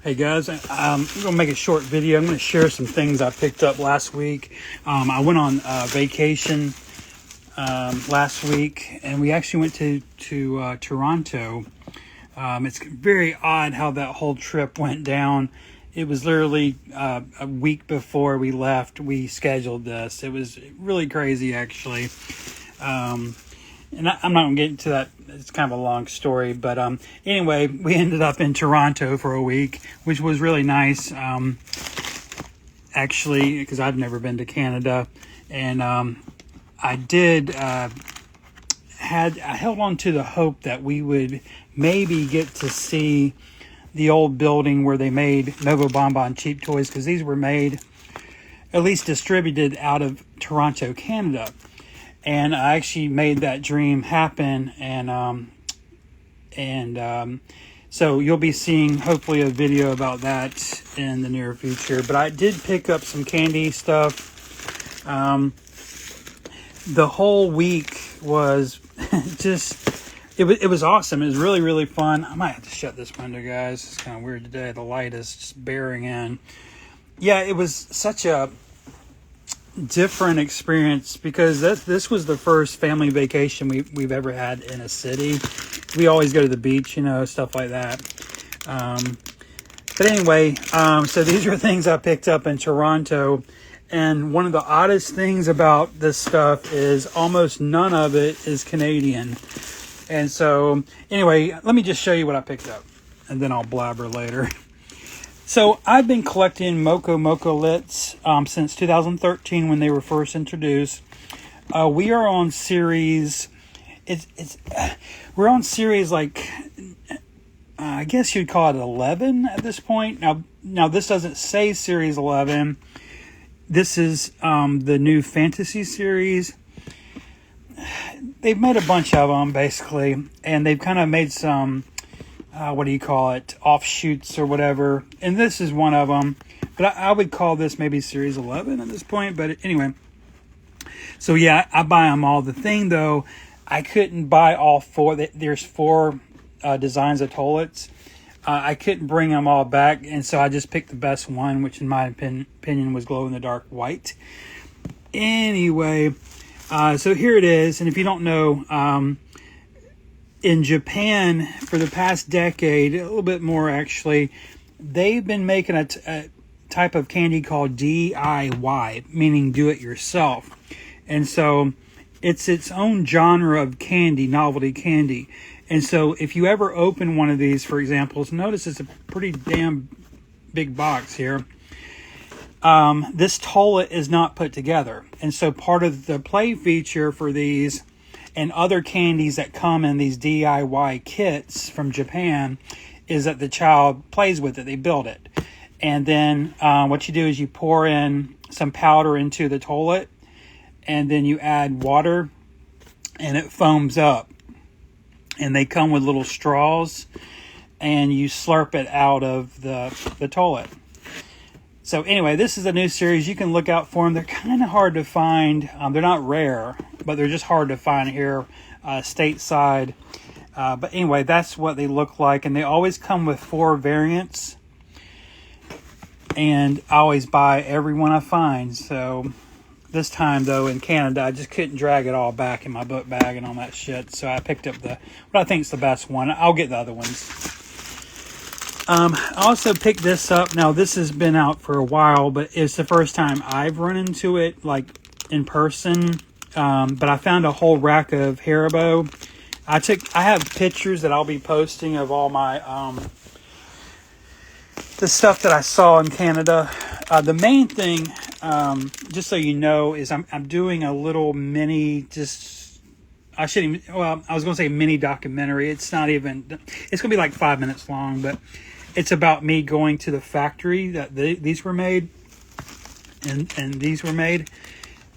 Hey guys, I'm going to make a short video. I'm going to share some things I picked up last week. I went on vacation last week, and we actually went to Toronto. It's very odd how that whole trip went down. It was literally a week before we left, we scheduled this. It was really crazy, actually. And I'm not going to get into that. It's kind of a long story. But anyway, we ended up in Toronto for a week, which was really nice. Actually, because I've never been to Canada. And I held on to the hope that we would maybe get to see the old building where they made Novo Bonbon cheap toys, because these were made, at least distributed, out of Toronto, Canada. And I actually made that dream happen, so you'll be seeing hopefully a video about that in the near future. But I did pick up some candy stuff. The whole week was it was awesome. It was really, really fun. I might have to shut this window, guys. It's kind of weird today. The light is just bearing in. Yeah, it was such a different experience, because this was the first family vacation we've ever had in a city. We always go to the beach, stuff like that. But anyway, so these are things I picked up in Toronto, and one of the oddest things about this stuff is almost none of it is Canadian. And so anyway, let me just show you what I picked up, and then I'll blabber later. So I've been collecting Moco Moco Lits since 2013 when they were first introduced. We are on series. We're on series like I guess you'd call it 11 at this point. Now this doesn't say series 11. This is the new fantasy series. They've made a bunch of them basically, and they've kind of made some. Offshoots or whatever. And this is one of them. But I would call this maybe Series 11 at this point. But anyway. So yeah, I buy them all. The thing though, I couldn't buy all four. There's four designs of toilets. I couldn't bring them all back. And so I just picked the best one, which in my opinion was glow in the dark white. Anyway, so here it is. And if you don't know, in Japan, for the past decade, a little bit more actually, they've been making a type of candy called DIY, meaning do it yourself. And so it's its own genre of candy, novelty candy. And so if you ever open one of these, for example, notice it's a pretty damn big box here. This toilet is not put together. And so part of the play feature for these and other candies that come in these DIY kits from Japan is that the child plays with it. They build it. And then what you do is you pour in some powder into the toilet, and then you add water, and it foams up. And they come with little straws, and you slurp it out of the toilet. So anyway, this is a new series. You can look out for them. They're kind of hard to find. They're not rare, but they're just hard to find here stateside. But anyway, that's what they look like. And they always come with 4 variants. And I always buy every one I find. So this time, though, in Canada, I just couldn't drag it all back in my book bag and all that shit. So I picked up what I think is the best one. I'll get the other ones. I also picked this up. Now, this has been out for a while, but it's the first time I've run into it, like, in person. But I found a whole rack of Haribo. I have pictures that I'll be posting of all my, the stuff that I saw in Canada. The main thing, just so you know, is I'm doing a little mini, I was going to say mini documentary. It's not even, it's going to be like 5 minutes long, but it's about me going to the factory that these were made, and these were made.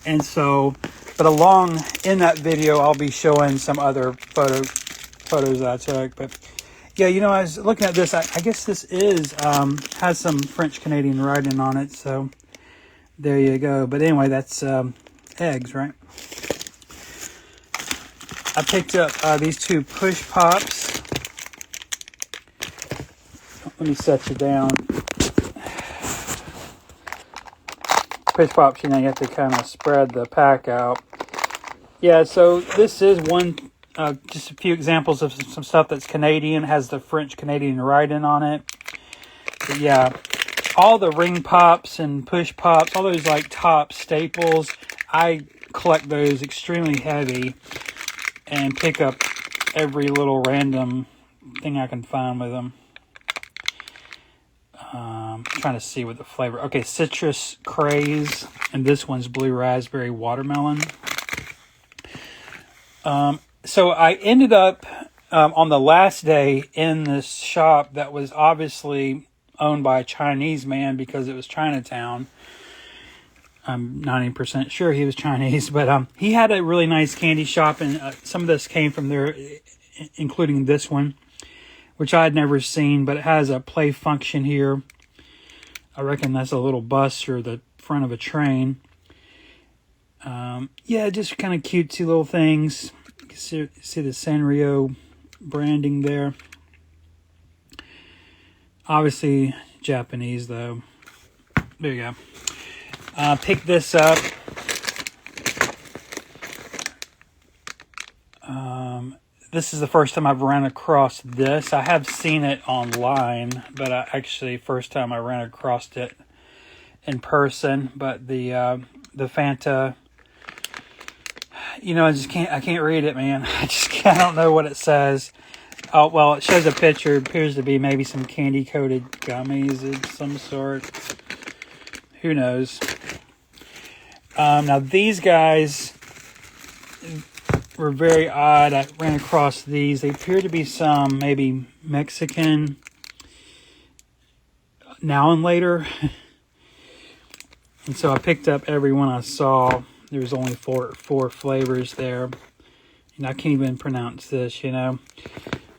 And so, but along in that video, I'll be showing some other photos that I took. But yeah, I was looking at this. I guess this has some French Canadian writing on it. So there you go. But anyway, that's eggs, right? I picked up these 2 push pops. let me set you down. Push pops, you have to kind of spread the pack out. Yeah, so this is one, just a few examples of some stuff that's Canadian, has the French Canadian writing on it. But yeah, all the ring pops and push pops, all those like top staples, I collect those extremely heavy and pick up every little random thing I can find with them. Trying to see what the flavor. Okay, citrus craze, and this one's blue raspberry watermelon. So I ended up on the last day in this shop that was obviously owned by a Chinese man because it was Chinatown. I'm 90% sure he was Chinese, but he had a really nice candy shop, and some of this came from there, including this one, which I had never seen, but it has a play function here. I reckon that's a little bus or the front of a train. Yeah, just kind of cutesy little things. You can see the Sanrio branding there. Obviously Japanese, though. There you go. Pick this up. This is the first time I've ran across this. I have seen it online, but actually first time I ran across it in person. But the Fanta, I can't read it, man. I don't know what it says. Oh, well, it shows a picture. It appears to be maybe some candy-coated gummies of some sort. Who knows? Now, these guys were very odd. I ran across these. They appear to be some maybe Mexican Now and Later. And so I picked up every one I saw. There was only four flavors there. And I can't even pronounce this,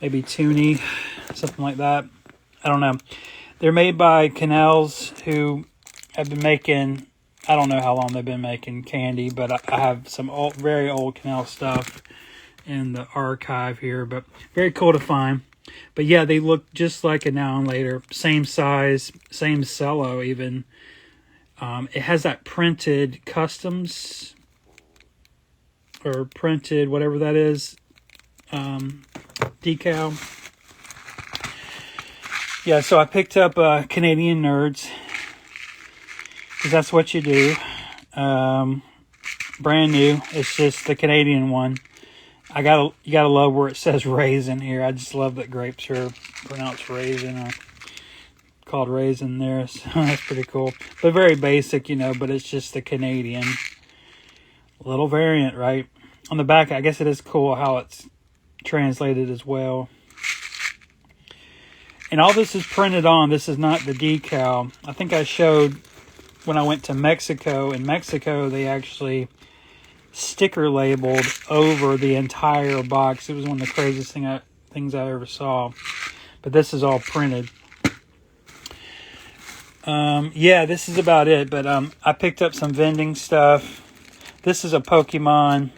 Maybe Toonie, something like that. I don't know. They're made by Canels, who have been making, I don't know how long they've been making candy, but I have some very old Canel stuff in the archive here, but very cool to find. But yeah, they look just like a Now and Later. Same size, same cello even. It has that printed customs, or printed, whatever that is, decal. Yeah, so I picked up Canadian Nerds, because that's what you do. Brand new. It's just the Canadian one. You gotta love where it says raisin here. I just love that grapes are pronounced raisin, or called raisin there. So that's pretty cool. But very basic, but it's just the Canadian. Little variant, right? On the back, I guess it is cool how it's translated as well. And all this is printed on. This is not the decal. I think I showed when I went to Mexico. In Mexico, they actually sticker labeled over the entire box. It was one of the craziest things I ever saw. But this is all printed. Yeah, this is about it. But I picked up some vending stuff. This is a Pokemon.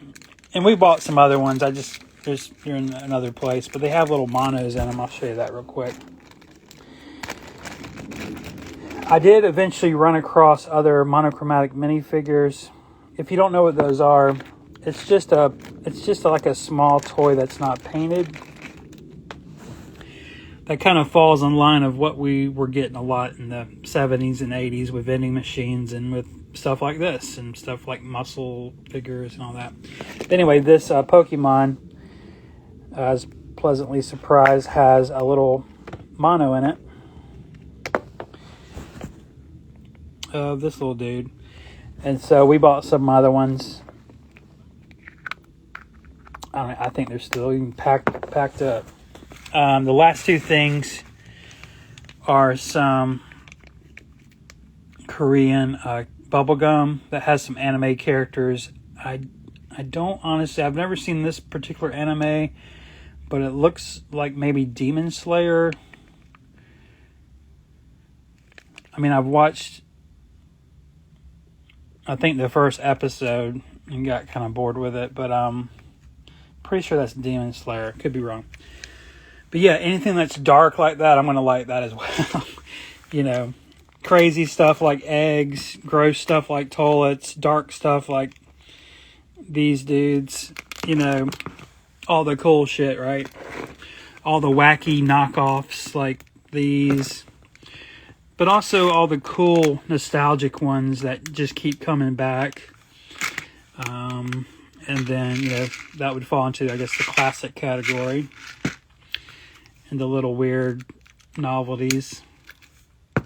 And we bought some other ones. They're in another place. But they have little monos in them. I'll show you that real quick. I did eventually run across other monochromatic minifigures. If you don't know what those are, it's just like a small toy that's not painted. That kind of falls in line of what we were getting a lot in the 70s and 80s with vending machines and with stuff like this and stuff like muscle figures and all that. Anyway, this Pokemon, I was pleasantly surprised, has a little mono in it. This little dude. And so we bought some other ones. I think they're still even packed up. The last two things are some Korean bubblegum that has some anime characters. I don't honestly, I've never seen this particular anime, but it looks like maybe Demon Slayer. I mean, I've watched, I think, the first episode and got kind of bored with it, but pretty sure that's Demon Slayer. Could be wrong. But yeah, anything that's dark like that, I'm going to like that as well. You know, crazy stuff like eggs, gross stuff like toilets, dark stuff like these dudes, you know, all the cool shit, right? All the wacky knockoffs like these, but also all the cool nostalgic ones that just keep coming back. And then, you know, that would fall into, I guess, the classic category. And the little weird novelties. So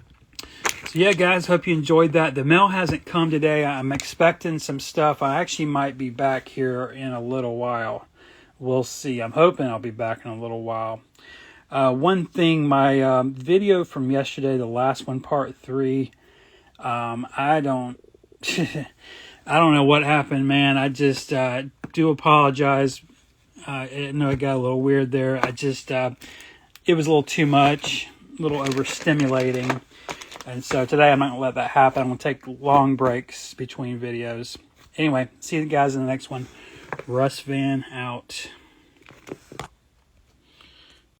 yeah, guys, hope you enjoyed that. The mail hasn't come today. I'm expecting some stuff. I actually might be back here in a little while. We'll see. I'm hoping I'll be back in a little while. One thing, my video from yesterday, the last one, part 3, I don't I don't know what happened, man. I just do apologize. I know it got a little weird there. I just, it was a little too much, a little overstimulating. And so today I'm not going to let that happen. I'm going to take long breaks between videos. Anyway, see you guys in the next one. Russ Van out.